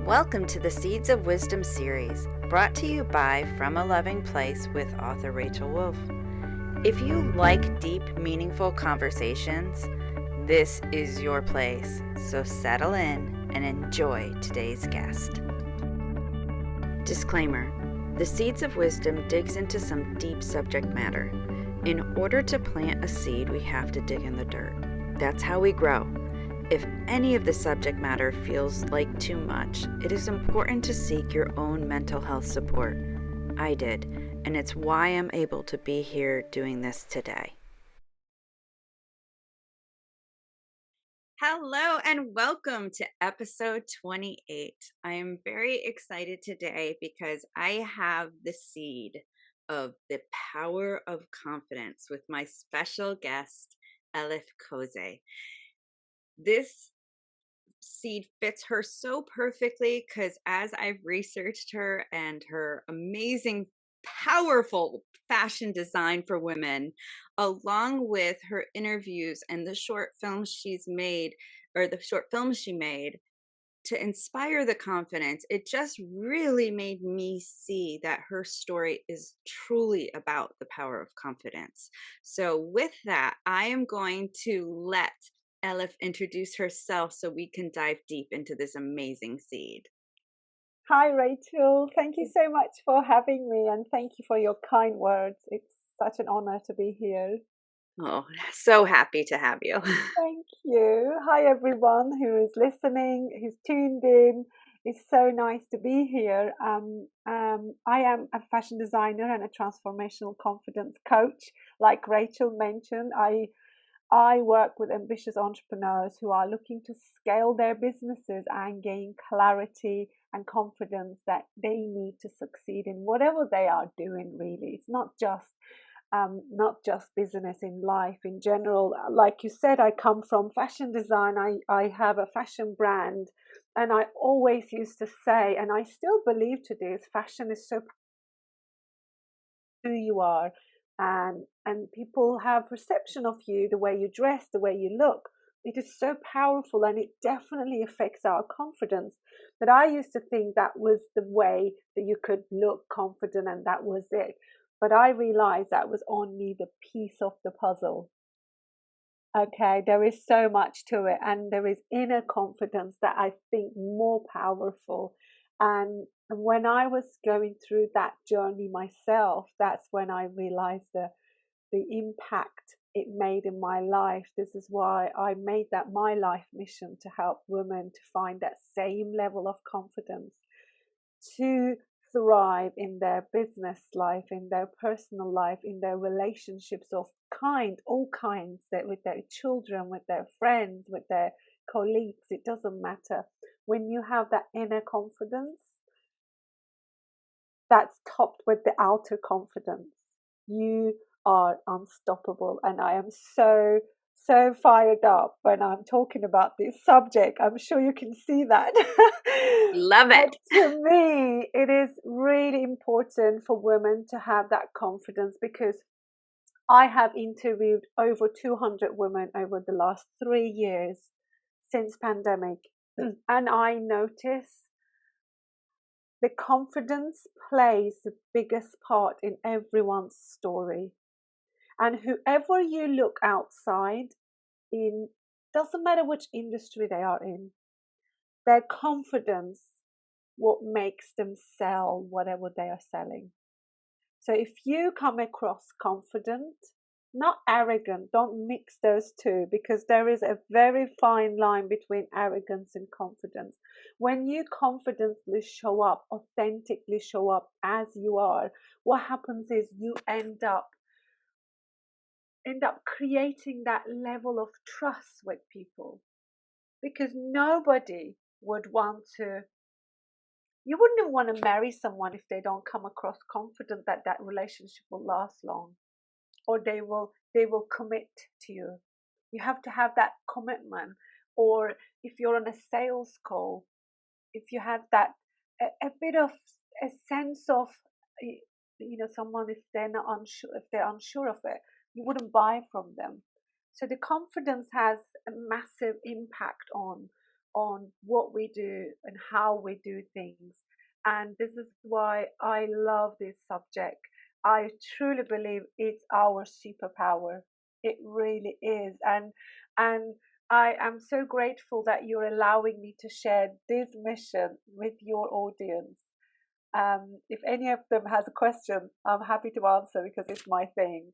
Welcome to the Seeds of Wisdom series, brought to you by From a Loving Place with author Rachel Wolf. If you like deep, meaningful conversations, this is your place. So settle in and enjoy today's guest. Disclaimer: The Seeds of Wisdom digs into some deep subject matter. In order to plant a seed, we have to dig in the dirt. That's how we grow. If any of the subject matter feels like too much, it is important to seek your own mental health support. I did, and it's why I'm able to be here doing this today. Hello and welcome to episode 28. I am very excited today because I have the seed of the power of confidence with my special guest, Elif Koze. This seed fits her so perfectly because as I've researched her and her amazing, powerful fashion design for women, along with her interviews and the short films she's made, or the short films she made to inspire the confidence, it just really made me see that her story is truly about the power of confidence. So with that, I am going to let Elif introduce herself so we can dive deep into this amazing seed. Hi, Rachel. Thank you so much for having me, and thank you for your kind words. It's such an honor to be here. Oh, so happy to have you. Thank you. Hi, everyone who is listening, who's tuned in. It's so nice to be here. I am a fashion designer and a transformational confidence coach. Like Rachel mentioned, I work with ambitious entrepreneurs who are looking to scale their businesses and gain clarity and confidence that they need to succeed in whatever they are doing. Really, it's not just business, in life in general. Like you said, I come from fashion design. I have a fashion brand, and I always used to say, and I still believe today, is fashion is so who you are, and people have perception of you, the way you dress, the way you look. It is so powerful, and it definitely affects our confidence. But I used to think that was the way that you could look confident, and that was it. But I realized that was only the piece of the puzzle. Okay, there is so much to it, and there is inner confidence that I think more powerful. And when I was going through that journey myself, that's when I realized the impact it made in my life. This is why I made that my life mission, to help women to find that same level of confidence, to thrive in their business life, in their personal life, in their relationships of all kinds, that with their children, with their friends, with their colleagues. It doesn't matter. When you have that inner confidence that's topped with the outer confidence, you are unstoppable. And I am so fired up when I'm talking about this subject. I'm sure you can see that. Love But it. to me, it is really important for women to have that confidence, because I have interviewed over 200 women over the last 3 years since pandemic, and I notice the confidence plays the biggest part in everyone's story. And whoever you look outside in, doesn't matter which industry they are in, their confidence what makes them sell whatever they are selling. So if you come across confident, not arrogant, don't mix those two, because there is a very fine line between arrogance and confidence. When you confidently show up, authentically show up as you are, what happens is you end up creating that level of trust with people, because nobody would want to, you wouldn't want to marry someone if they don't come across confident that that relationship will last long, or they will commit to you. You have to have that commitment. Or if you're on a sales call, if you have that a bit of a sense of, someone, if they're unsure of it, you wouldn't buy from them. So the confidence has a massive impact on on what we do and how we do things. And this is why I love this subject. I truly believe it's our superpower. It really is. And I am so grateful that you're allowing me to share this mission with your audience. If any of them has a question, I'm happy to answer because it's my thing.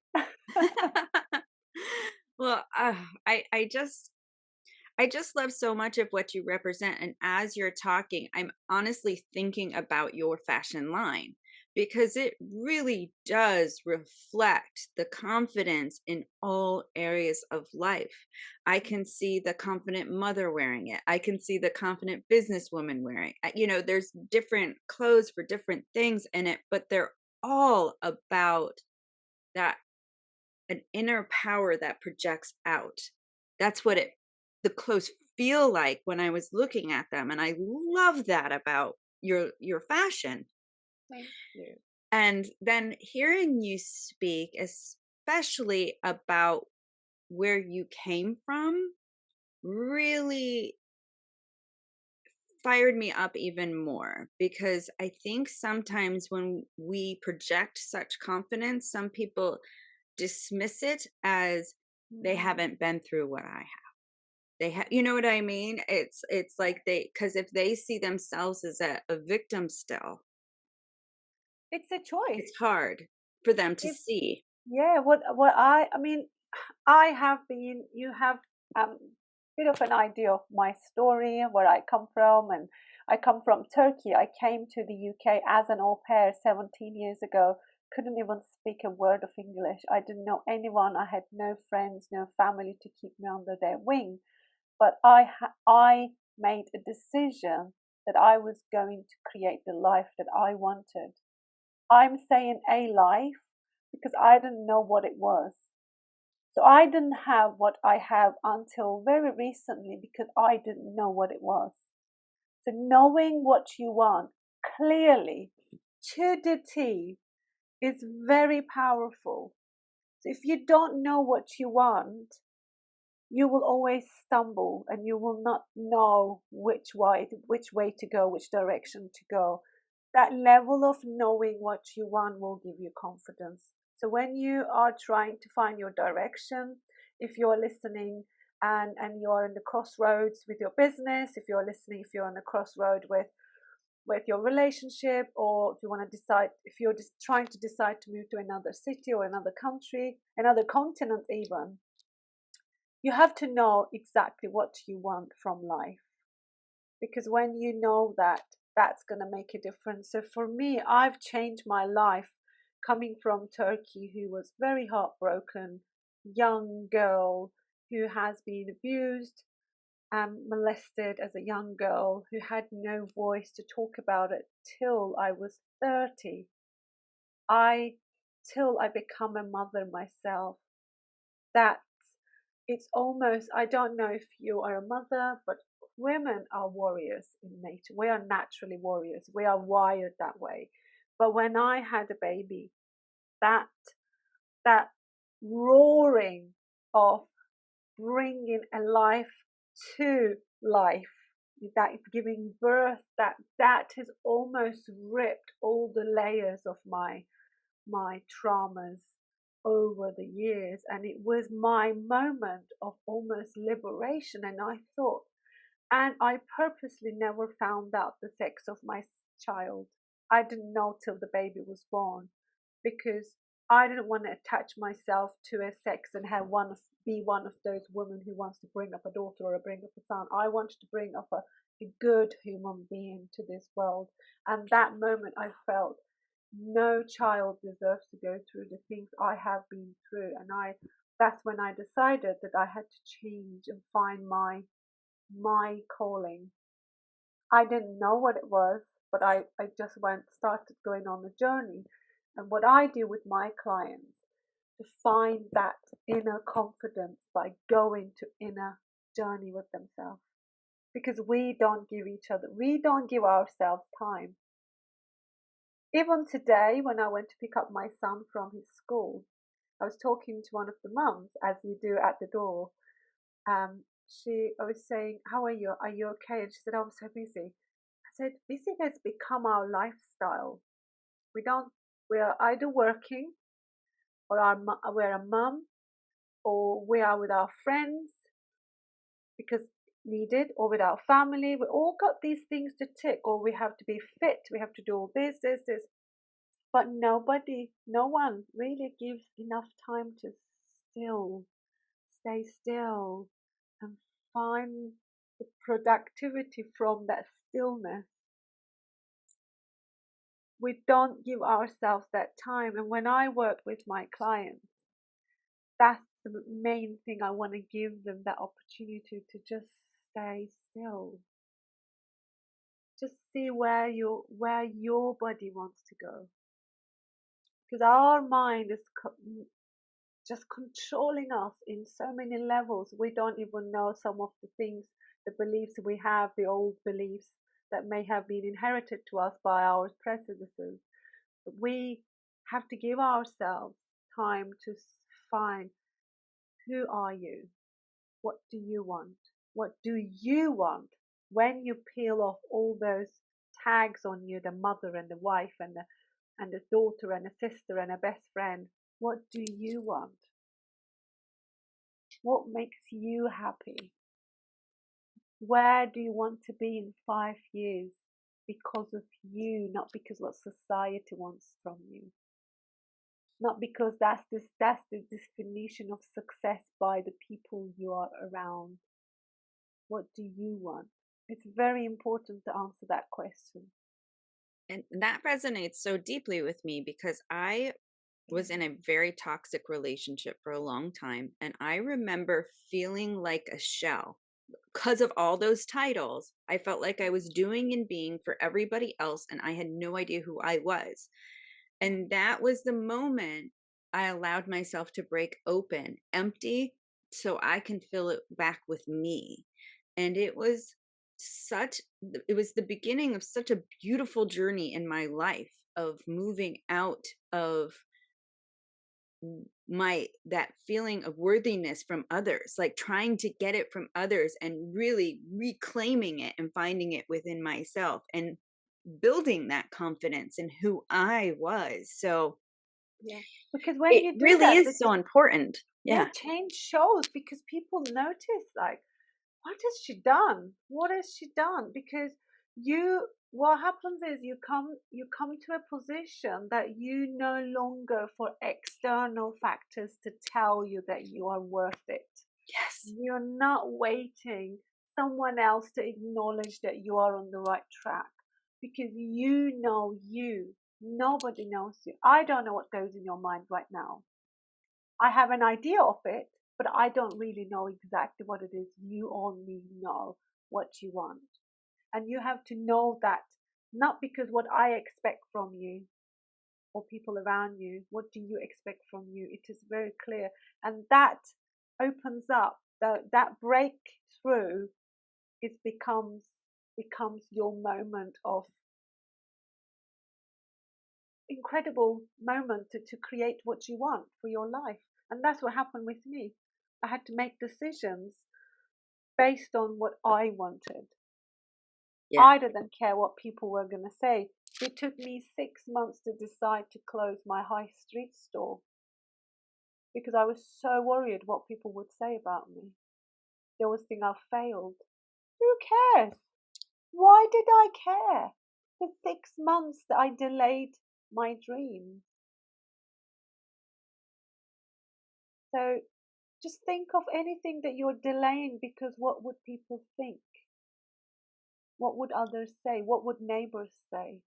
Well, I just love so much of what you represent. And as you're talking, I'm honestly thinking about your fashion line because it really does reflect the confidence in all areas of life. I can see the confident mother wearing it. I can see the confident businesswoman wearing it. There's different clothes for different things in it, but they're all about that an inner power that projects out. That's what the clothes feel like when I was looking at them, and I love that about your fashion. Thank you. And then hearing you speak, especially about where you came from, really fired me up even more because I think sometimes when we project such confidence, some people dismiss it as they Mm. haven't been through what I have. They have, you know what I mean? It's like because if they see themselves as a victim still, It's a it's choice. hard for them to It, see. yeah, what I mean, I have been. You have bit of an idea of my story, where I come from, and I come from Turkey. I came to the UK as an au pair 17 years ago. Couldn't even speak a word of English. I didn't know anyone. I had no friends, no family to keep me under their wing. But I made a decision that I was going to create the life that I wanted. I'm saying a life because I didn't know what it was. So I didn't have what I have until very recently because I didn't know what it was. So knowing what you want clearly to the T is very powerful. So if you don't know what you want, you will always stumble and you will not know which way to go, which direction to go. That level of knowing what you want will give you confidence. So when you are trying to find your direction, if you're listening and you're in the crossroads with your business, if you're on the crossroad with your relationship, or if you want to decide, if you're just trying to decide to move to another city or another country, another continent even, you have to know exactly what you want from life, because when you know that, that's going to make a difference. So for me, I've changed my life coming from Turkey, who was very heartbroken, young girl who has been abused and molested as a young girl, who had no voice to talk about it till I was 30. I till I become a mother myself. That it's almost, I don't know if you are a mother, but women are warriors in nature. We are naturally warriors. We are wired that way. But when I had a baby, that that roaring of bringing a life to life, that giving birth, that has almost ripped all the layers of my traumas over the years, and it was my moment of almost liberation. And I thought, and I purposely never found out the sex of my child. I didn't know till the baby was born, because I didn't want to attach myself to a sex and be one of those women who wants to bring up a daughter or bring up a son. I wanted to bring up a good human being to this world. And that moment I felt no child deserves to go through the things I have been through. And that's when I decided that I had to change and find my calling. I didn't know what it was, but I just started going on the journey. And what I do with my clients, to find that inner confidence by going to inner journey with themselves. Because we don't give ourselves time. Even today, when I went to pick up my son from his school, I was talking to one of the mums, as you do at the door. I was saying, how are you? Are you okay? And she said, I'm so busy. I said, busy has become our lifestyle. We don't, we are either working or we're a mum or we are with our friends because needed or with our family. We all got these things to tick, or we have to be fit. We have to do all this. But nobody, no one really gives enough time to still, stay still and find the productivity from that stillness. We don't give ourselves that time. And when I work with my clients, that's the main thing. I want to give them that opportunity to just stay still. Just see where your body wants to go. Because our mind is just controlling us in so many levels. We don't even know some of the things, the beliefs we have, the old beliefs that may have been inherited to us by our predecessors. But we have to give ourselves time to find, who are you? What do you want? What do you want? When you peel off all those tags on you, the mother and the wife and the daughter and a sister and a best friend, what do you want? What makes you happy? Where do you want to be in 5 years? Because of you, not because what society wants from you. Not because that's the definition of success by the people you are around. What do you want? It's very important to answer that question. And that resonates so deeply with me because I Yeah. was in a very toxic relationship for a long time. And I remember feeling like a shell because of all those titles. I felt like I was doing and being for everybody else, and I had no idea who I was. And that was the moment I allowed myself to break open, empty, so I can fill it back with me. And it was the beginning of such a beautiful journey in my life of moving out of my that feeling of worthiness from others, like trying to get it from others and really reclaiming it and finding it within myself and building that confidence in who I was. So Yeah. Because when it you do really that, is so important. yeah, Yeah. change shows because people notice, like, what has she done? What has she done? Because what happens is you come to a position that you no longer for external factors to tell you that you are worth it. Yes. You're not waiting someone else to acknowledge that you are on the right track because you know you. Nobody knows you. I don't know what goes in your mind right now. I have an idea of it, but I don't really know exactly what it is. You only know what you want. And you have to know that, not because what I expect from you or people around you, what do you expect from you? It is very clear. And that opens up that breakthrough. It becomes your moment of incredible moment to create what you want for your life. And that's what happened with me. I had to make decisions based on what I wanted. Yeah. I didn't care what people were going to say. It took me 6 months to decide to close my high street store because I was so worried what people would say about me. They would think I failed. Who cares? Why did I care? For 6 months that I delayed my dream. So just think of anything that you're delaying because what would people think? What would others say? What would neighbors say?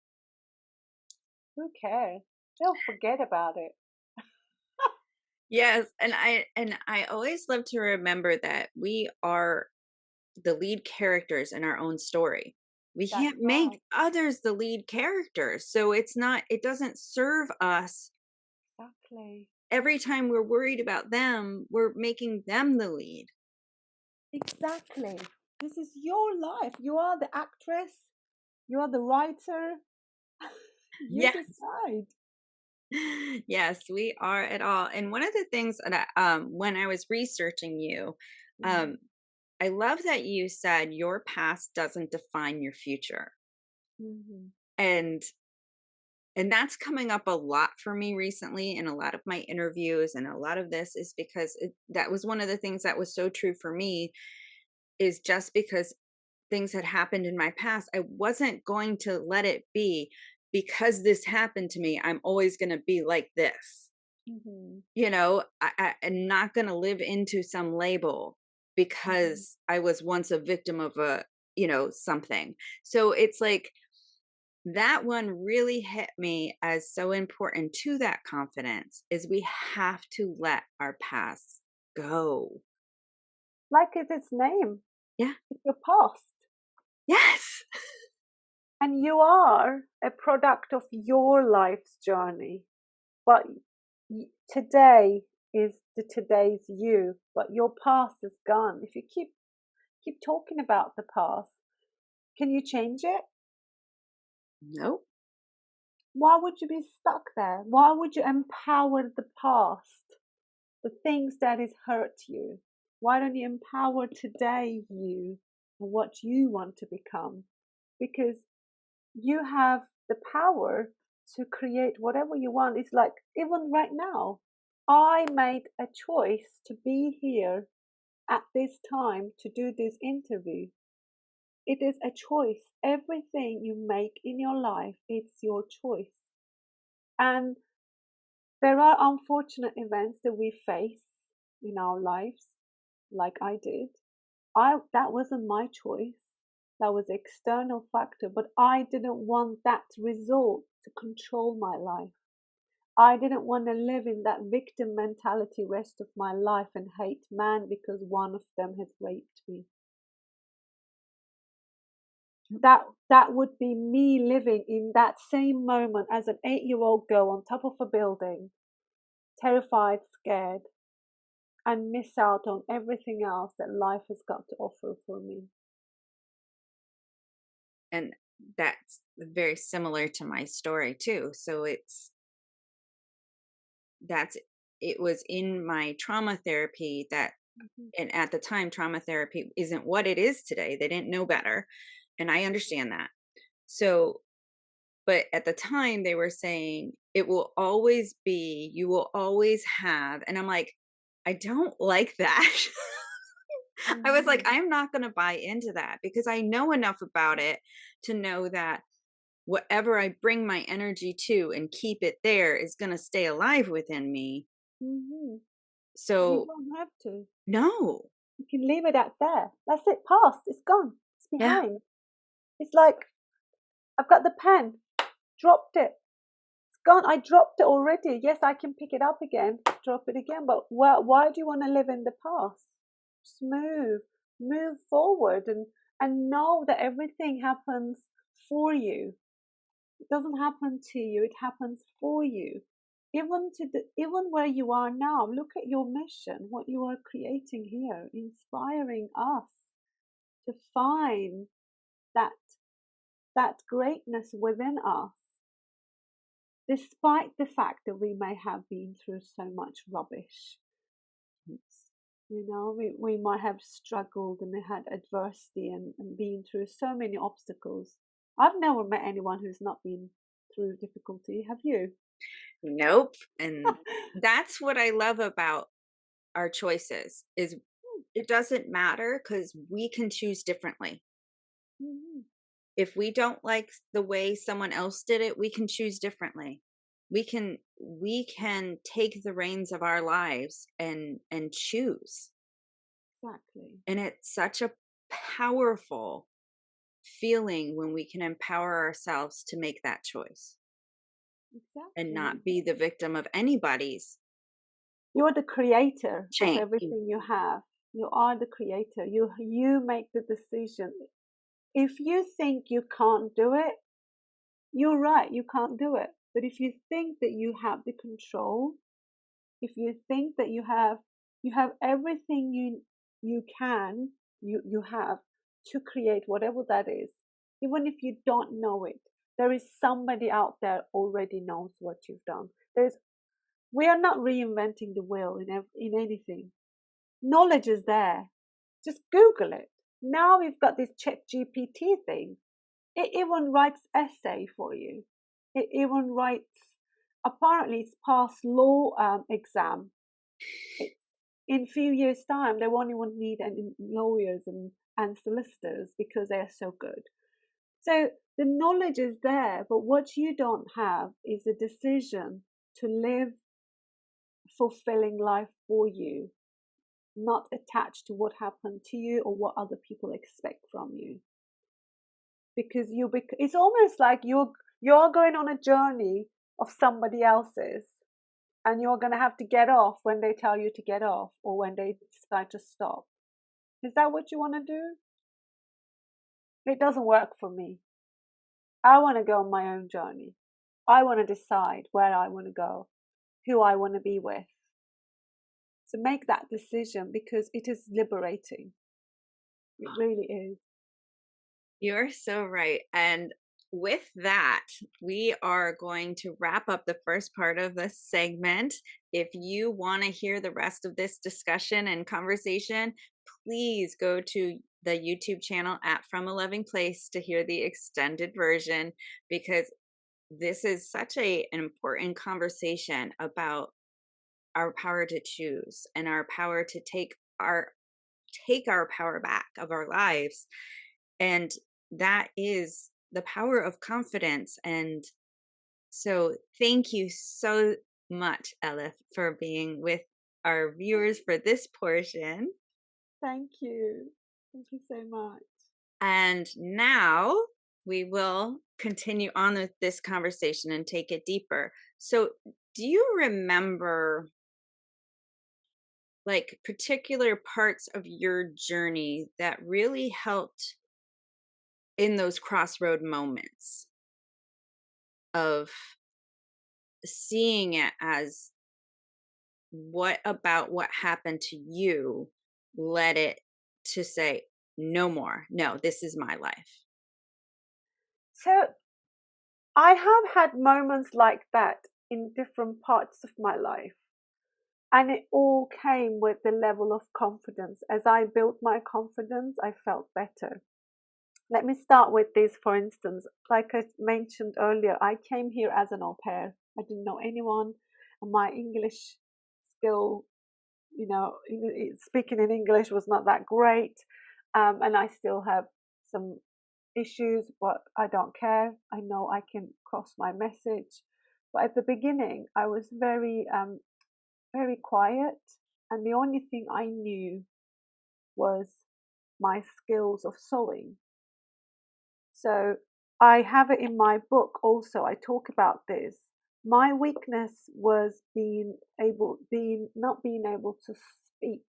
Who cares? They'll forget about it. Yes, and I always love to remember that we are the lead characters in our own story. We That's can't right. make others the lead characters. So it doesn't serve us. Exactly. Every time we're worried about them, we're making them the lead. Exactly. This is your life. You are the actress. You are the writer. You Yes. decide. Yes, we are at all. And one of the things that when I was researching you, um, Mm. I love that you said your past doesn't define your future. Hmm. And that's coming up a lot for me recently in a lot of my interviews, and a lot of this is because that was one of the things that was so true for me, is just because things had happened in my past, I wasn't going to let it be because this happened to me, I'm always going to be like this. Hmm. I'm not going to live into some label Hmm. because I was once a victim of something. So it's like that one really hit me as so important to that confidence, is we have to let our past go. Like it's its name, Yeah. it's your past. Yes. And you are a product of your life's journey. But today is the today's you, but your past is gone. If you keep talking about the past, can you change it? Nope. Why would you be stuck there? Why would you empower the past, the things that has hurt you? Why don't you empower today you and what you want to become? Because you have the power to create whatever you want. It's like, even right now, I made a choice to be here at this time to do this interview. It is a choice. Everything you make in your life, it's your choice. And there are unfortunate events that we face in our lives, like I did. That wasn't my choice. That was external factor, but I didn't want that result to control my life. I didn't want to live in that victim mentality rest of my life and hate man because one of them has raped me. That would be me living in that same moment as an 8-year-old girl on top of a building, terrified, scared, and miss out on everything else that life has got to offer for me. And that's very similar to my story too. So that's it was in my trauma therapy that, Mhm. and at the time trauma therapy isn't what it is today. They didn't know better, and I understand that. So, but at the time they were saying it will always be, you will always have, and I'm like, I don't like that. I was like, Mhm. I'm not going to buy into that, because I know enough about it to know that whatever I bring my energy to and keep it there is going to stay alive within me. Mhm. You So, don't have to. no. You can leave it at there. That's it. Past. It's gone. It's Yeah. behind. It's like, I've got the pen. Dropped it. It's gone. I dropped it already. Yes, I can pick it up again. Drop it again. But why do you want to live in the past? Just move. Move forward and know that everything happens for you. It doesn't happen to you. It happens for you. Even where you are now, look at your mission, what you are creating here, inspiring us to find that that greatness within us, despite the fact that we may have been through so much rubbish. We might have struggled and had adversity and been through so many obstacles. I've never met anyone who's not been through difficulty. Have you? Nope. And that's what I love about our choices, is it doesn't matter, cuz we can choose differently. Mhm. If we don't like the way someone else did it, we can choose differently. We can take the reins of our lives and choose. Exactly. And it's such a powerful feeling when we can empower ourselves to make that choice and Exactly. not be the victim of anybody's You're the creator of change. everything you have. You are the creator. You make the decision. If you think you can't do it, you're right, you can't do it. But if you think that you have the control, if you think that you have everything you have to create whatever that is, even if you don't know it, there is somebody out there already knows what you've done. We are not reinventing the wheel in anything. Knowledge is there. Just Google it. Now we've got this chat GPT thing. It even writes essay for you. It even writes, apparently it's passed law exam. It, in a few years' time, they won't even need any lawyers and solicitors because they're so good. So the knowledge is there, but what you don't have is a decision to live a fulfilling life for you, not attached to what happened to you or what other people expect from you. Because it's almost like you're going on a journey of somebody else's, and you're going to have to get off when they tell you to get off or when they decide to stop. Is that what you want to do? It doesn't work for me. I want to go on my own journey. I want to decide where I want to go, who I want to be with. So make that decision, because it is liberating. It really is. You're so right. And with that, we are going to wrap up the first part of this segment. If you want to hear the rest of this discussion and conversation, please go to the YouTube channel at From a Loving Place to hear the extended version, because this is such an important conversation about our power to choose and our power to take our power back of our lives. And that is the power of confidence. And so thank you so much, Elif, for being with our viewers for this portion. Thank you. Thank you so much. And now we will continue on with this conversation and take it deeper. So do you remember like particular parts of your journey that really helped in those crossroad moments of seeing it as what about what happened to you led it to say, no more, no, this is my life? So I have had moments like that in different parts of my life. And it all came with the level of confidence. As I built my confidence, I felt better. Let me start with this, for instance. Like I mentioned earlier, I came here as an au pair. I didn't know anyone, and my English skill, speaking in English was not that great. And I still have some issues, but I don't care. I know I can cross my message. But at the beginning, I was very quiet, and the only thing I knew was my skills of sewing. So I have it in my book also. I talk about this. My weakness was not being able to speak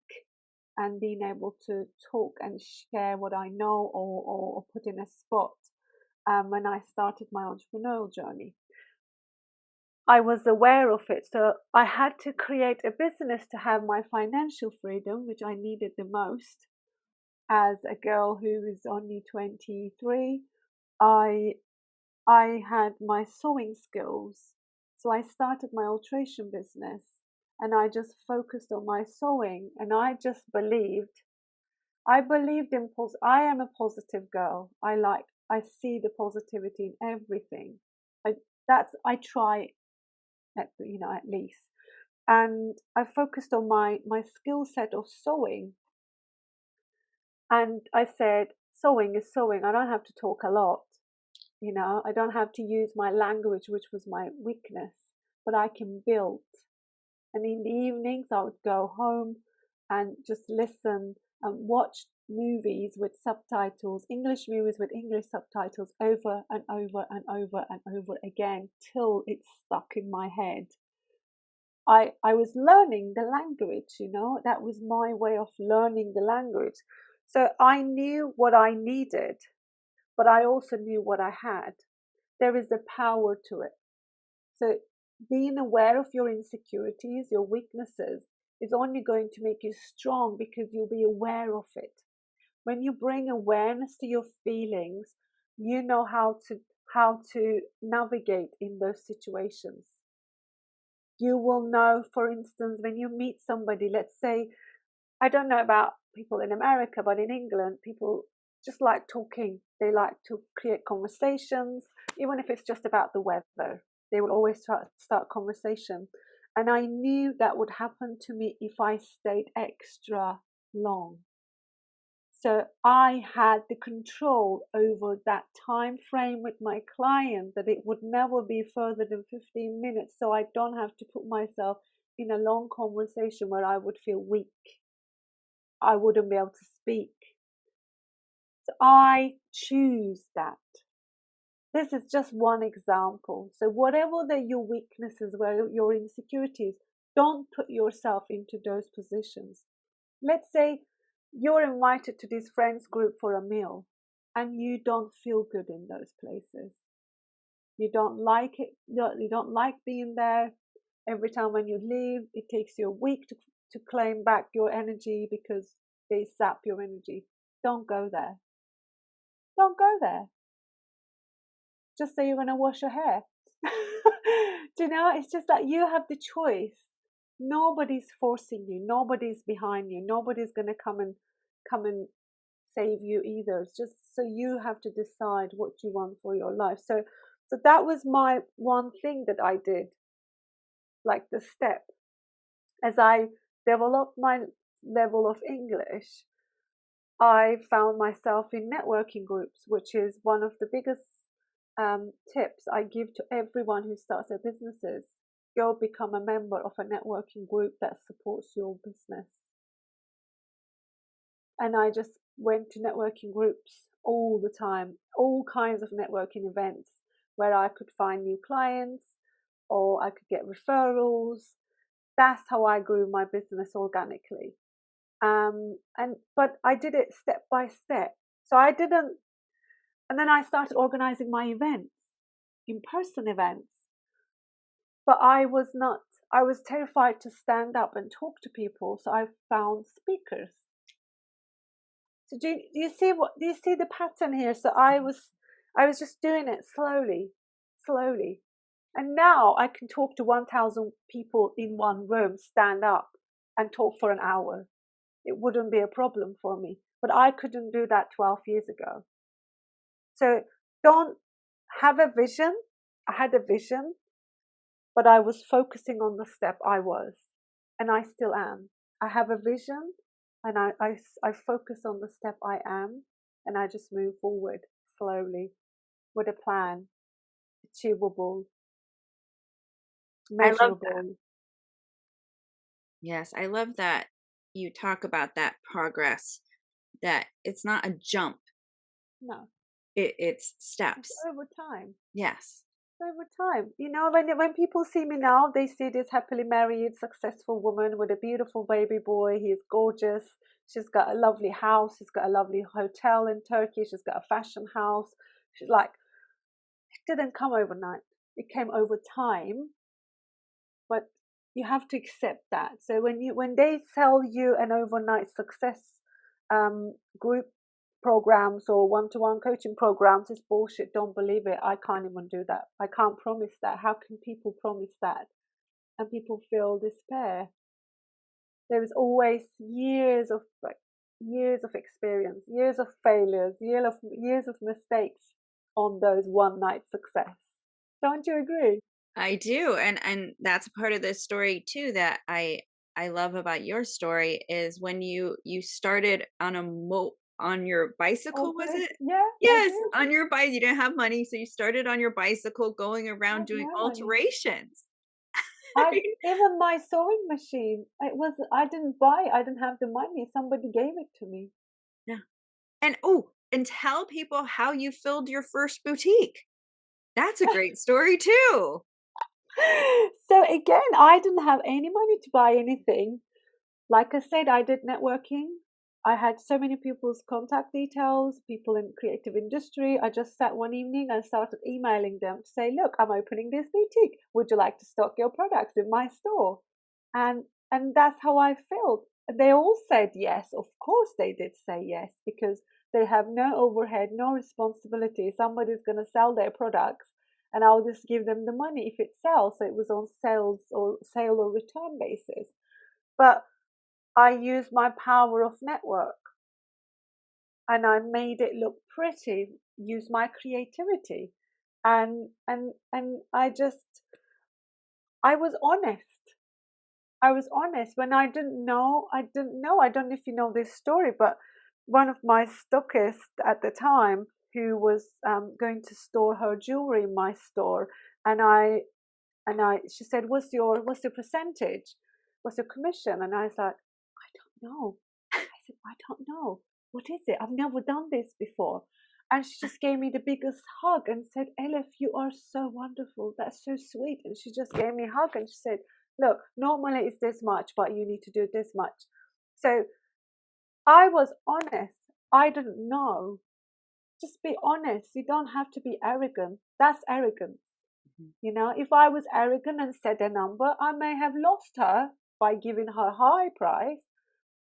and being able to talk and share what I know, or put in a spot when I started my entrepreneurial journey. I was aware of it. So I had to create a business to have my financial freedom, which I needed the most. As a girl who is only 23, I had my sewing skills. So I started my alteration business, and I just focused on my sewing, and I just believed. I believed in I am a positive girl. I see the positivity in everything. I try at least. And I focused on my skill set of sewing. And I said, sewing is sewing. I don't have to talk a lot. I don't have to use my language, which was my weakness, but I can build. And in the evenings, I would go home and just listen and watch movies with subtitles, English movies with English subtitles, over and over and over and over again till it stuck in my head. I was learning the language, that was my way of learning the language. So I knew what I needed, but I also knew what I had. There is a power to it. So being aware of your insecurities, your weaknesses, is only going to make you strong, because you'll be aware of it. When you bring awareness to your feelings, you know how to navigate in those situations. You will know, for instance, when you meet somebody, let's say I don't know about people in America, but in England, people just like talking. They like to create conversations, even if it's just about the weather. They will always try to start conversation. And I knew that would happen to me if I stayed extra long. So I had the control over that time frame with my client, that it would never be further than 15 minutes. So I don't have to put myself in a long conversation where I would feel weak. I wouldn't be able to speak. So I choose that. This is just one example. So whatever your weaknesses, where your insecurities, don't put yourself into those positions. Let's say you're invited to this friends group for a meal and you don't feel good in those places. You don't like it. You don't like being there. Every time when you leave, it takes you a week to claim back your energy because they sap your energy. Don't go there. Don't go there. Just say you're going to wash your hair. Do you know? It's just that you have the choice. Nobody's forcing you. Nobody's behind you. Nobody's going to come and save you either. It's just so you have to decide what you want for your life. So that was my one thing that I did, like the step. As I developed my level of English, I found myself in networking groups, which is one of the biggest tips I give to everyone who starts their businesses. Go become a member of a networking group that supports your business. And I just went to networking groups all the time, all kinds of networking events where I could find new clients or I could get referrals. That's how I grew my business organically. But I did it step by step. So I didn't, and then I started organizing my events, in-person events. But I was terrified to stand up and talk to people. So I found speakers. So do you see the pattern here? So I was just doing it slowly. And now I can talk to 1,000 people in one room, stand up and talk for an hour. It wouldn't be a problem for me. But I couldn't do that 12 years ago. So don't have a vision. I had a vision, but I was focusing on the step I was, and I still am. I have a vision, and I focus on the step I am, and I just move forward slowly with a plan, achievable, I love that. measurable. Yes, I love that you talk about that progress, that it's not a jump, No, it's it's steps. over time. Yes. Over time, when people see me now, they see this happily married, successful woman with a beautiful baby boy. He is gorgeous. She's got a lovely house. She's got a lovely hotel in Turkey. She's got a fashion house. She's like, it didn't come overnight. It came over time, but you have to accept that. So when they sell you an overnight success group programs or one-to-one coaching programs, is bullshit. Don't believe it. I can't even do that. I can't promise that. How can people promise that? And people feel despair. There is always years of experience, years of failures, years of mistakes on those one night success. Don't you agree? I do, and that's part of the story too that I love about your story is when you started on on your bicycle, was Okay. it? Yeah, I Yes, did. on your bike. You didn't have money, so you started on your bicycle going I around had doing no money. alterations. I Even my sewing machine, I didn't buy it. I didn't have the money. Somebody gave it to me. Yeah. And oh, and tell people how you filled your first boutique. That's a great story too. So again, I didn't have any money to buy anything. Like I said, I did networking. I had so many people's contact details, people in creative industry. I just sat one evening and started emailing them to say, look, I'm opening this boutique. Would you like to stock your products in my store? And that's how I felt. They all said yes. Of course they did say yes, because they have no overhead, no responsibility. Somebody's going to sell their products and I'll just give them the money if it sells. So it was on sale or return basis. But I used my power of network and I made it look pretty, use my creativity. And I was honest. I was honest when I didn't know. I didn't know. I don't know if you know this story, but one of my stockists at the time, who was going to store her jewelry in my store, and she said, what's your percentage? What's your commission? And I was like, I don't know. I said, I don't know. What is it? I've never done this before. And she just gave me the biggest hug and said, Elif, you are so wonderful. That's so sweet. And she just gave me a hug and she said, look, normally it's this much, but you need to do this much. So I was honest. I didn't know. Just be honest. You don't have to be arrogant. That's arrogant. You know, if I was arrogant and said a number, I may have lost her by giving her high price.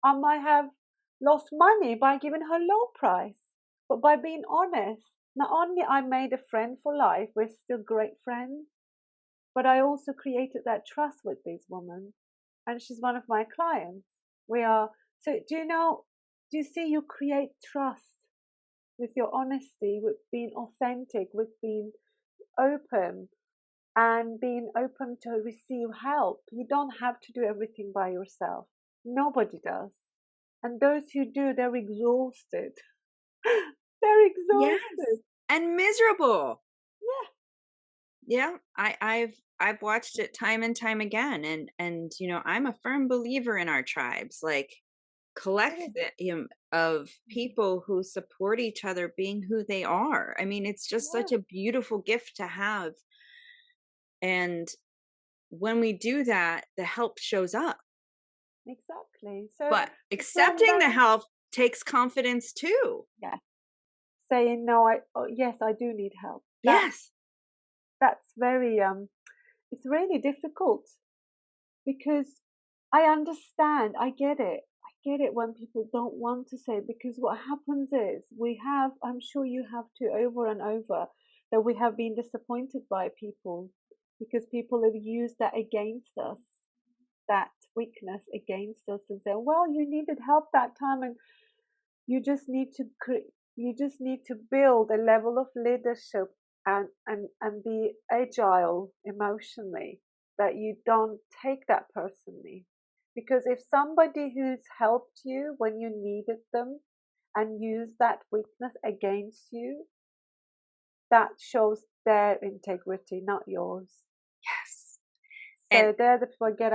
I might have lost money by giving her low price. But by being honest, not only I made a friend for life, we're still great friends, but I also created that trust with this woman. And she's one of my clients. We are, so do you see, you create trust with your honesty, with being authentic, with being open, and being open to receive help. You don't have to do everything by yourself. Nobody does. And those who do, they're exhausted. They're Yes. exhausted. And miserable. Yeah. Yeah. I've watched it time and time again. And I'm a firm believer in our tribes, like It is. collective of people who support each other being who they are. I mean, it's just Yeah, such a beautiful gift to have. And when we do that, the help shows up. exactly. So But just remember, accepting the help takes confidence too. yeah, saying no, yes, I do need help. Yes. That's very it's really difficult because I understand, I get it. I get it when people don't want to say it, because what happens is we have, I'm sure you have to, over and over, that we have been disappointed by people because people have used that against us, that weakness against us, and say, well, you needed help that time, and you just need to you just need to build a level of leadership and be agile emotionally, that you don't take that personally. Because if somebody who's helped you when you needed them and use that weakness against you, that shows their integrity, not yours. Yes. And So they're the people, get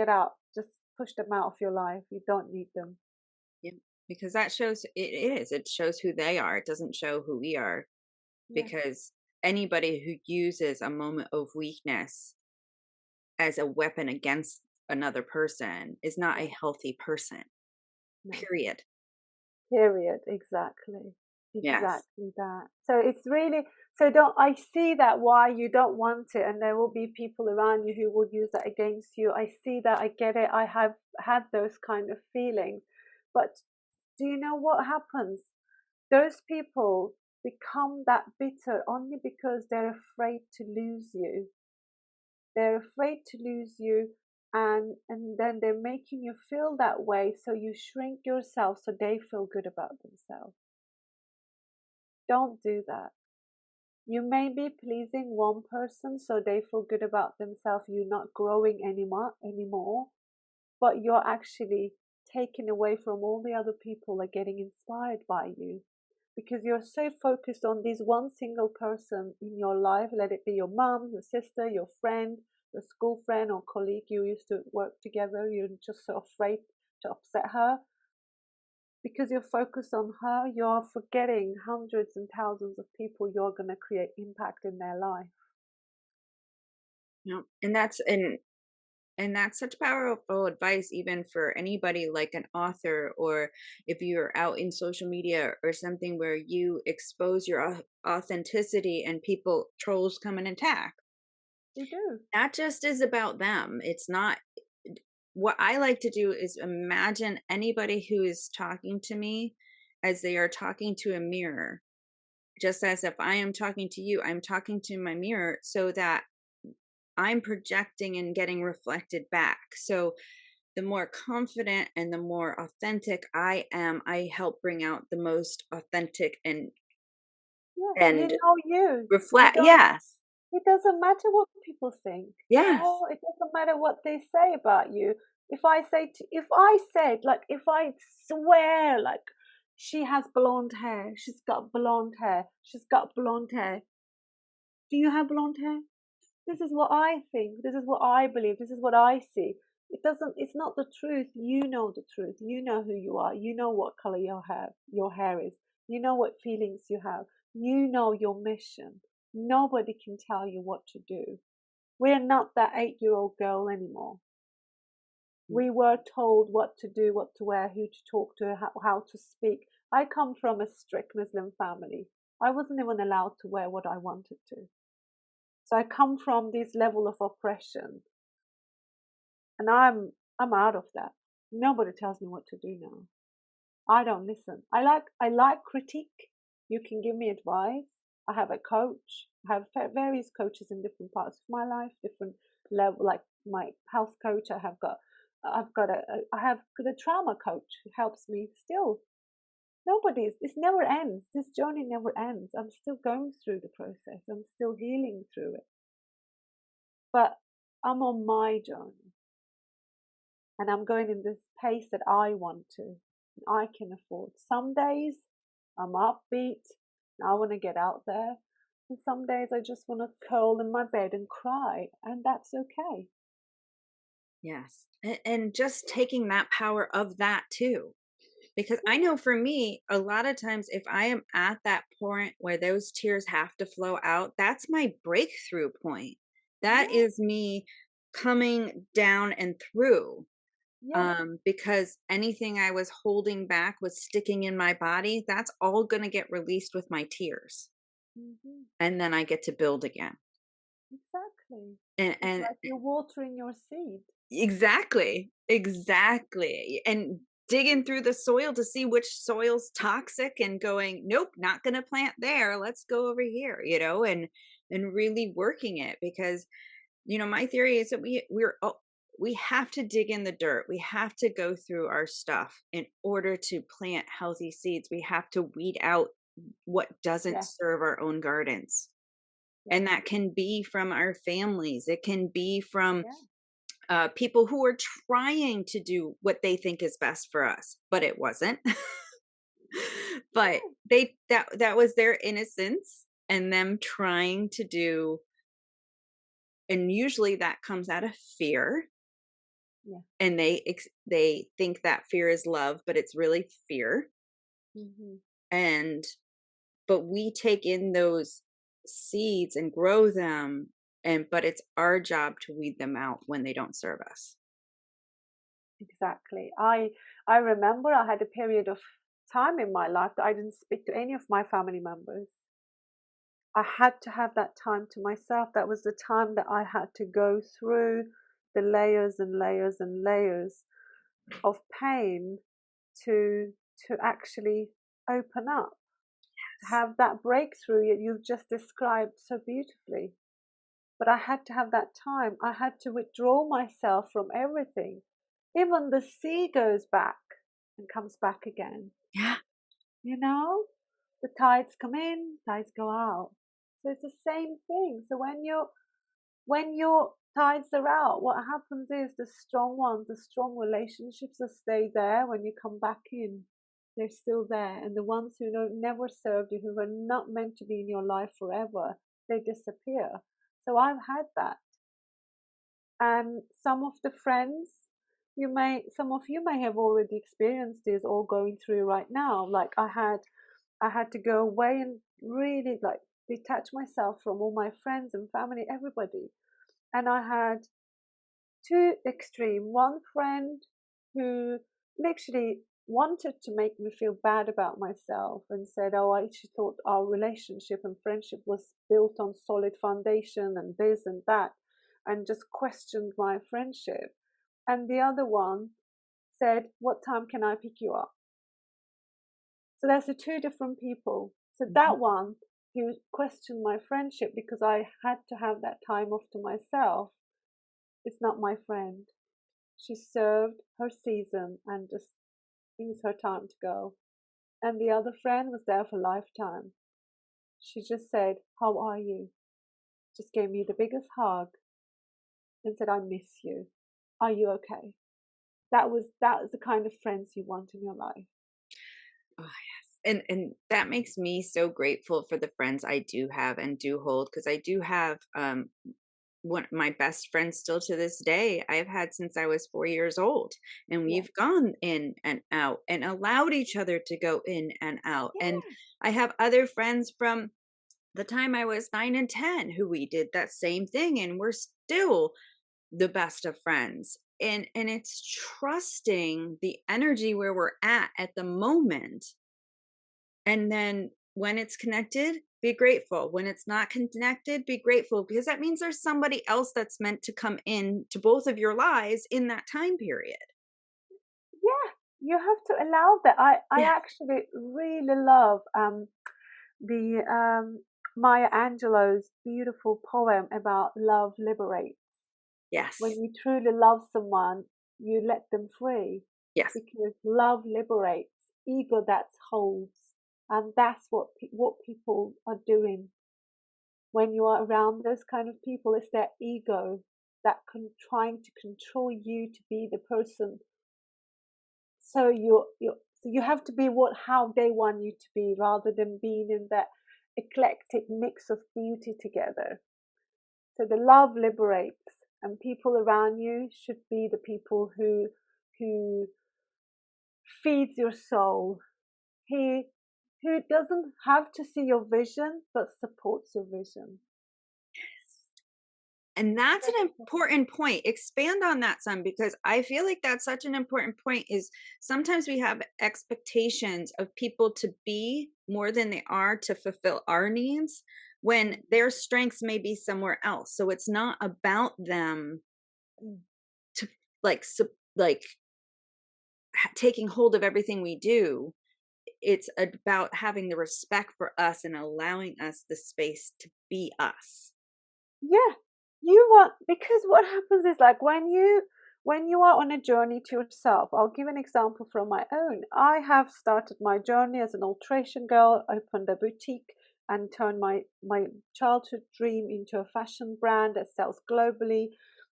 out, just push them out of your life. You don't need them. yeah, because that shows it shows who they are. It doesn't show who we are, Yeah, because anybody who uses a moment of weakness as a weapon against another person is not a no, healthy person. no. Period. Period. Exactly. Yes. Exactly that. So it's really, so don't, I see that why you don't want it, and there will be people around you who will use that against you. I see that, I get it. I have had those kind of feelings. But do you know what happens? Those people become that bitter only because they're afraid to lose you. They're afraid to lose you, and then they're making you feel that way, so you shrink yourself so they feel good about themselves. Don't do that. You may be pleasing one person so they feel good about themselves, you're not growing anymore, but you're actually taken away from all the other people that are getting inspired by you, because you're so focused on this one single person in your life, let it be your mom, your sister, your friend, your school friend or colleague you used to work together. You're just so afraid to upset her. Because you're focused on her, you're forgetting hundreds and thousands of people you're going to create impact in their life. No. And that's such powerful advice, even for anybody like an author, or if you're out in social media or something where you expose your authenticity and people trolls come and attack. You do. That just is about them. It's not. What I like to do is imagine anybody who is talking to me as they are talking to a mirror. Just as if I am talking to you, I'm talking to my mirror, so that I'm projecting and getting reflected back. So the more confident and the more authentic I am, I help bring out the most authentic Yeah, you and know you. You reflect. don't, Yes. it doesn't matter what people think, you Yes. know, it doesn't matter what they say about you. If I said, like, if I swear, like, she has blonde hair, she's got blonde hair, she's got blonde hair. Do you have blonde hair? This is what I think. This is what I believe. This is what I see. It's not the truth. You know the truth. You know who you are. You know what color your hair is. You know what feelings you have. You know your mission. Nobody can tell you what to do. We're not that 8-year-old girl anymore. We were told what to do, what to wear, who to talk to, how to speak. I come from a strict Muslim family. I wasn't even allowed to wear what I wanted to. So I come from this level of oppression, and I'm out of that. Nobody tells me what to do now. I don't listen. I like critique. You can give me advice. I have a coach. I have various coaches in different parts of my life, different level. Like my health coach, I have got a trauma coach who helps me still. This never ends. This journey never ends. I'm still going through the process. I'm still healing through it. But I'm on my journey, and I'm going in this pace that I want to, I can afford. Some days I'm upbeat, I want to get out there. And some days I just want to curl in my bed and cry, and that's okay. Yes. And just taking that power of that too. Because I know for me, a lot of times if I am at that point where those tears have to flow out, that's my breakthrough point. That Yeah, is me coming down and through. yeah, Because anything I was holding back was sticking in my body, that's all going to get released with my tears. hmm, And then I get to build again. exactly. It's And like you're watering your seed. exactly, exactly. And digging through the soil to see which soil's toxic and going, nope, not going to plant there. Let's go over here, and really working it because, my theory is that we have to dig in the dirt. We have to go through our stuff in order to plant healthy seeds. We have to weed out what doesn't Yeah, serve our own gardens. And yes, that can be from our families. It can be from yeah, people who are trying to do what they think is best for us, but it wasn't. But yeah, that was their innocence and them trying to do, and usually that comes out of fear, yeah. and they think that fear is love, but it's really fear. Hmm. And but we take in those seeds and grow them, but it's our job to weed them out when they don't serve us. Exactly. I remember I had a period of time in my life that I didn't speak to any of my family members. I had to have that time to myself. That was the time that I had to go through the layers and layers and layers of pain to actually open up, to have that breakthrough that you've just described so beautifully. But I had to have that time. I had to withdraw myself from everything. Even the sea goes back and comes back again. Yeah. You know, the tides come in, tides go out. So it's the same thing. So when your tides are out, what happens is the strong ones, the strong relationships that stay there when you come back in, they're still there. And the ones who never served you, who were not meant to be in your life forever, they disappear. So I've had that. And some of the friends, some of you may have already experienced this or going through right now. Like I had to go away and really like detach myself from all my friends and family, everybody. And I had two extreme. One friend who literally wanted to make me feel bad about myself and said, "Oh, she thought our relationship and friendship was built on solid foundation and this and that," and just questioned my friendship. And the other one said, "What time can I pick you up?" So there's the two different people. So Mhm. that one who questioned my friendship because I had to have that time off to myself is not my friend. She served her season and just it was her time to go. And the other friend was there for a lifetime. She just said, "How are you?" Just gave me the biggest hug and said, "I miss you. Are you okay?" That was the kind of friends you want in your life. Oh, yes. And that makes me so grateful for the friends I do have and do hold, because I do have one my best friends still to this day I've had since I was 4 years old, and Yeah. we've gone in and out and allowed each other to go in and out. And Yeah. I have other friends from the time I was 9 and 10 who we did that same thing, and we're still the best of friends. And it's trusting the energy where we're at the moment, and then when it's connected, be grateful. When it's not connected, be grateful, because that means there's somebody else that's meant to come in to both of your lives in that time period. Yeah. You have to allow that. I Yeah. actually really love the Maya Angelou's beautiful poem about love liberates. When Yes. you truly love someone, you let them free Yes. because love liberates ego that holds, and that's what people are doing when you are around those kind of people. It's their ego that trying to control you to be the person. So you have to be what how they want you to be rather than being in that eclectic mix of beauty together. So the love liberates, and people around you should be the people who feeds your soul. He who doesn't have to see your vision but supports your vision. And that's So an important point. Expand on that some, because I feel like that's such an important point. Is sometimes we have expectations of people to be more than they are to fulfill our needs, when their strengths may be somewhere else. So it's not about them to like like taking hold of everything we do. It's about having the respect for us and allowing us the space to be us. yeah, you want because what happens is like when you are on a journey to yourself. I'll give an example from my own. I have started my journey as an alteration girl, opened a boutique, and turned my childhood dream into a fashion brand that sells globally.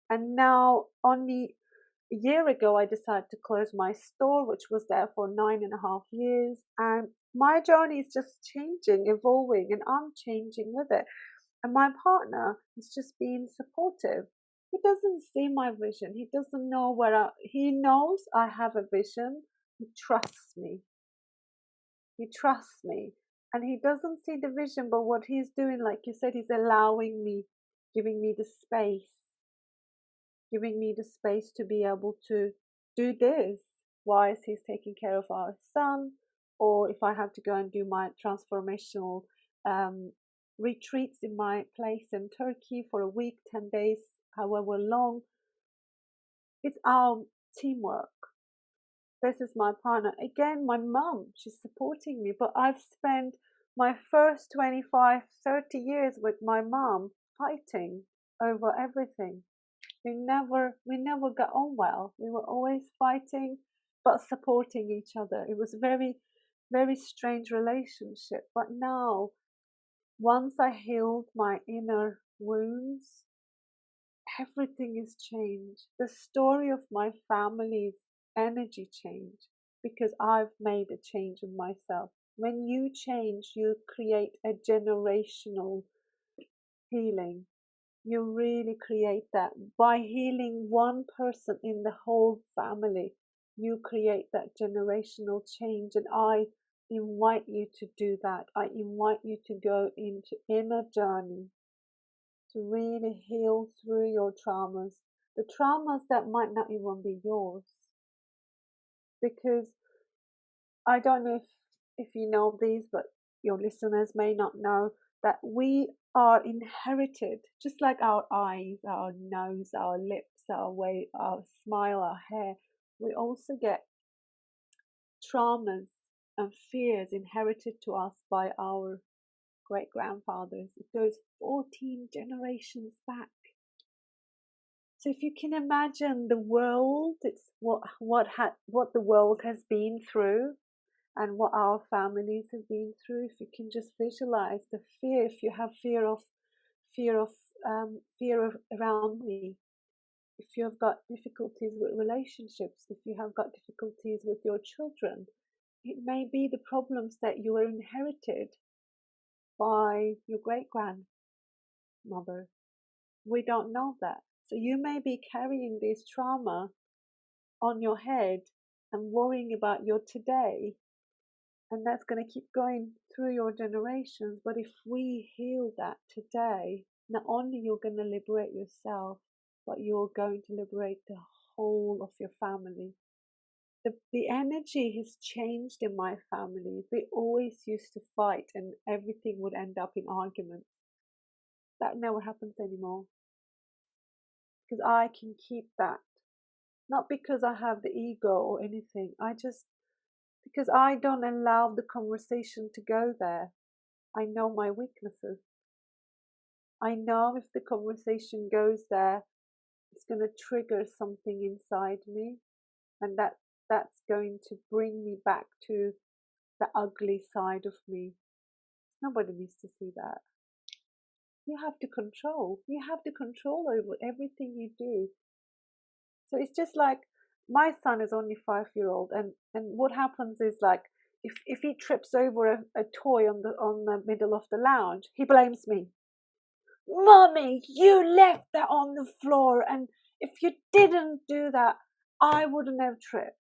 And now, only a year ago, I decided to close my store, which was there for 9.5 years. And my journey is just changing, evolving, and I'm changing with it. And my partner is just being supportive. He doesn't see my vision. He doesn't know he knows I have a vision. He trusts me. He trusts me. And he doesn't see the vision, but what he's doing, like you said, he's allowing me, giving me the space, giving me the space to be able to do this whilst he's taking care of our son, or if I have to go and do my transformational um, retreats in my place in Turkey for a week, 10 days, however long. It's our teamwork. This is my partner. Again, my mum, she's supporting me, but I've spent my first 25, 30 years with my mum fighting over everything. We never got on well. We were always fighting but supporting each other. It was a very, very strange relationship. But now, once I healed my inner wounds, everything is changed. The story of my family's energy changed because I've made a change in myself. When you change, you create a generational healing. You really create that by healing one person in the whole family. You create that generational change, and I invite you to do that. I invite you to go into inner journey to really heal through your traumas, the traumas that might not even be yours. Because I don't know if you know these, but your listeners may not know that we are inherited, just like our eyes, our nose, our lips, our way, our smile, our hair. We also get traumas and fears inherited to us by our great grandfathers. It goes 14 generations back. So if you can imagine the world, it's what the world has been through and what our families have been through. If you can just visualize the fear, if you have fear of around me, if you have got difficulties with relationships, if you have got difficulties with your children, it may be the problems that you were inherited by your great grandmother. We don't know that. So you may be carrying this trauma on your head and worrying about your today, and that's going to keep going through your generations. But if we heal that today, not only you're going to liberate yourself, but you're going to liberate the whole of your family. The energy has changed in my family. We always used to fight and everything would end up in arguments. That never happens anymore. Because I can keep that. Not because I have the ego or anything. Because I don't allow the conversation to go there. I know my weaknesses. I know if the conversation goes there, it's going to trigger something inside me. And that's going to bring me back to the ugly side of me. Nobody needs to see that. You have to control. You have the control over everything you do. So it's just like my son is only 5-year-old, and what happens is like if he trips over a toy on the middle of the lounge, he blames me. Mommy, you left that on the floor, and if you didn't do that, I wouldn't have tripped.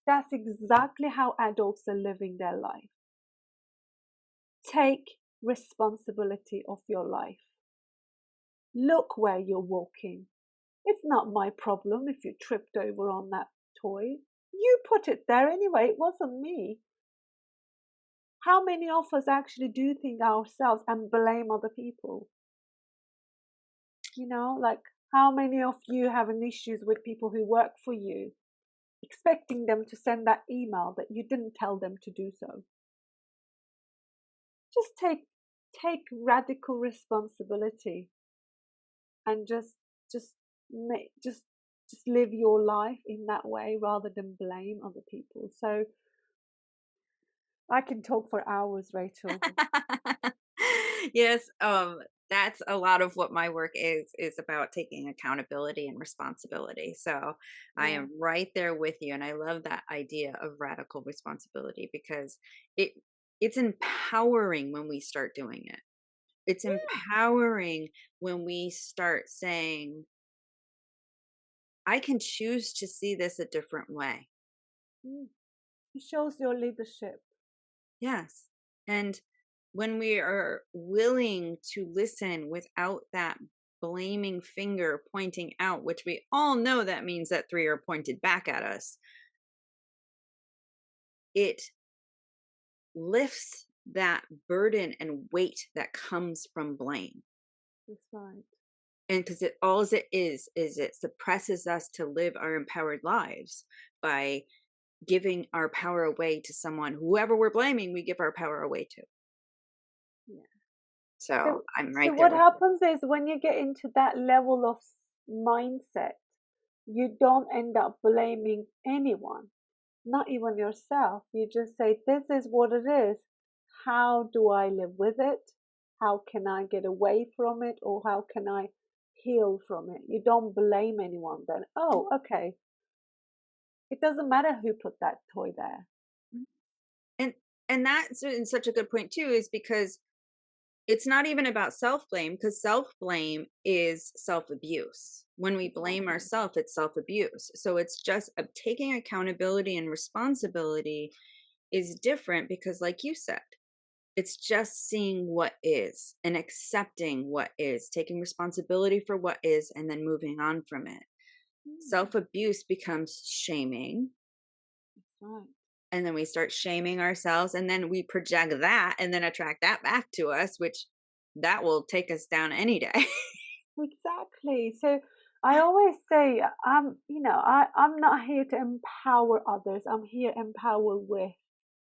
That's exactly how adults are living their life. Take responsibility of your life. Look where you're walking. It's not my problem if you tripped over on that toy. You put it there anyway. It wasn't me. How many of us actually do think ourselves and blame other people? You know, like how many of you have an issues with people who work for you, expecting them to send that email that you didn't tell them to do so? Just take radical responsibility and just make just live your life in that way rather than blame other people. So I can talk for hours, Rachel. Yes, that's a lot of what my work is about taking accountability and responsibility. So I Yeah. am right there with you, and I love that idea of radical responsibility because it it's empowering when we start doing it. It's Yeah. empowering when we start saying, I can choose to see this a different way. Mm. It shows your leadership. Yes. And when we are willing to listen without that blaming finger pointing out, which we all know that means that three are pointed back at us, it lifts that burden and weight that comes from blame. That's right. And because it all it is it suppresses us to live our empowered lives by giving our power away to someone, whoever we're blaming, we give our power away to. Yeah. So So I'm so right there what with you. happens is when you get into that level of mindset, you don't end up blaming anyone, not even yourself. You just say, this is what it is. How do I live with it? How can I get away from it? Or how can I heal from it? You don't blame anyone then. Oh, okay. It doesn't matter who put that toy there. And that's in such a good point too, is because it's not even about self-blame, because self-blame is self-abuse. When we blame Exactly. ourselves, it's self-abuse. So it's just taking accountability and responsibility is different because, like you said, it's just seeing what is and accepting what is, taking responsibility for what is, and then moving on from it. Mm, Self-abuse becomes shaming, that's right. and then we start shaming ourselves, and then we project that and then attract that back to us, which that will take us down any day. Exactly. So I always say, I'm not here to empower others. I'm here to empower with.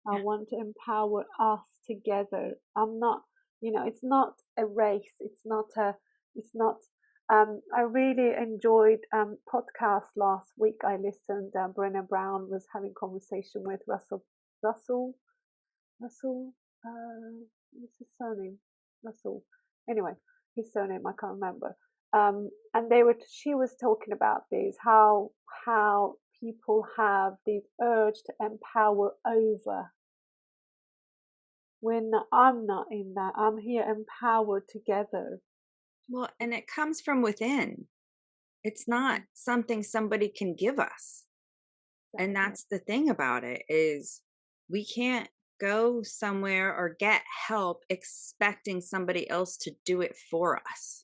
I Yeah. want to empower us together. I'm not, it's not a race. It's not I really enjoyed podcast last week. I listened. Brené Brown was having conversation with Russell, Russell. What's his surname? Russell. Anyway, his surname I can't remember. And she was talking about this, how people have this urge to empower over. When I'm not in that, I'm here empowered together. Well, and it comes from within. It's not something somebody can give us. And Exactly. that's the thing about it is we can't go somewhere or get help expecting somebody else to do it for us.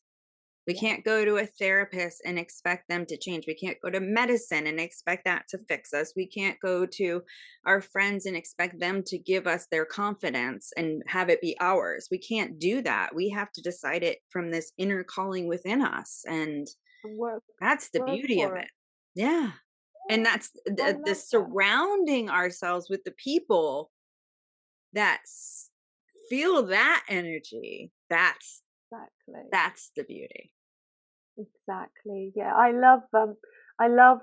We Yeah. can't go to a therapist and expect them to change. We can't go to medicine and expect that to fix us. We can't go to our friends and expect them to give us their confidence and have it be ours. We can't do that. We have to decide it from this inner calling within us. And And work that's the work beauty of for it. it. Yeah. And Yeah. that's I the love that. surrounding ourselves with the people that feel that energy. Exactly. That's the beauty. Exactly. Yeah. I love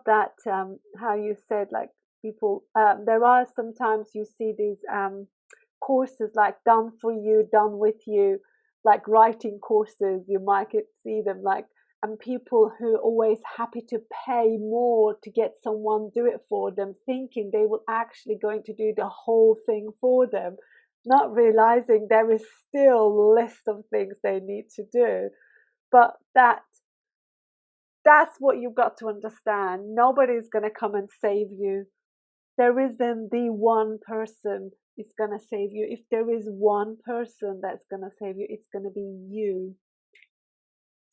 that how you said like people there are sometimes you see these courses like done for you, done with you, like writing courses, you might see them like and people who are always happy to pay more to get someone do it for them, thinking they will actually going to do the whole thing for them, not realizing there is still a list of things they need to do. But that's what you've got to understand. Nobody's going to come and save you. There isn't the one person is going to save you. If there is one person that's going to save you, it's going to be you.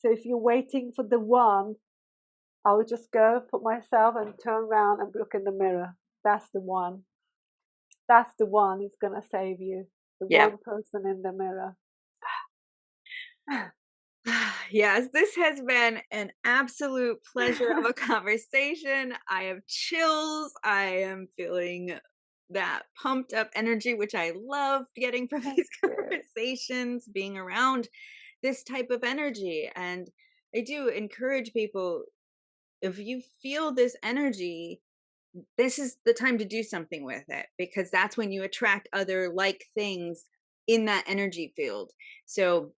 So if you're waiting for the one, I would just go put myself and turn around and look in the mirror. That's the one. That's the one who's going to save you. The Yeah. one person in the mirror. Yes, this has been an absolute pleasure of a conversation. I have chills. I am feeling that pumped up energy, which I love getting from Thank these you. conversations, being around this type of energy. And I do encourage people, if you feel this energy, this is the time to do something with it, because that's when you attract other like things in that energy field. So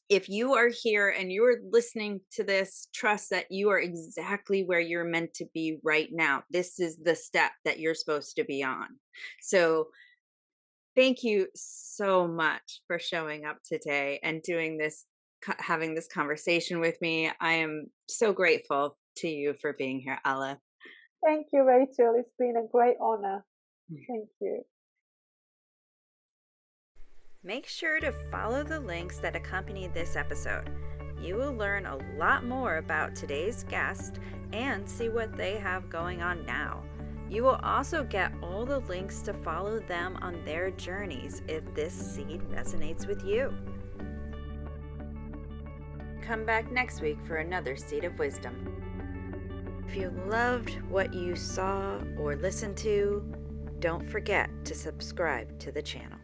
if you are here and you're listening to this, trust that you are exactly where you're meant to be right now. This is the step that you're supposed to be on. So thank you so much for showing up today and doing this, having this conversation with me. I am so grateful to you for being here, Ella. Thank you, Rachel. It's been a great honor. Thank you. Make sure to follow the links that accompany this episode. You will learn a lot more about today's guest and see what they have going on now. You will also get all the links to follow them on their journeys if this seed resonates with you. Come back next week for another Seed of Wisdom. If you loved what you saw or listened to, don't forget to subscribe to the channel.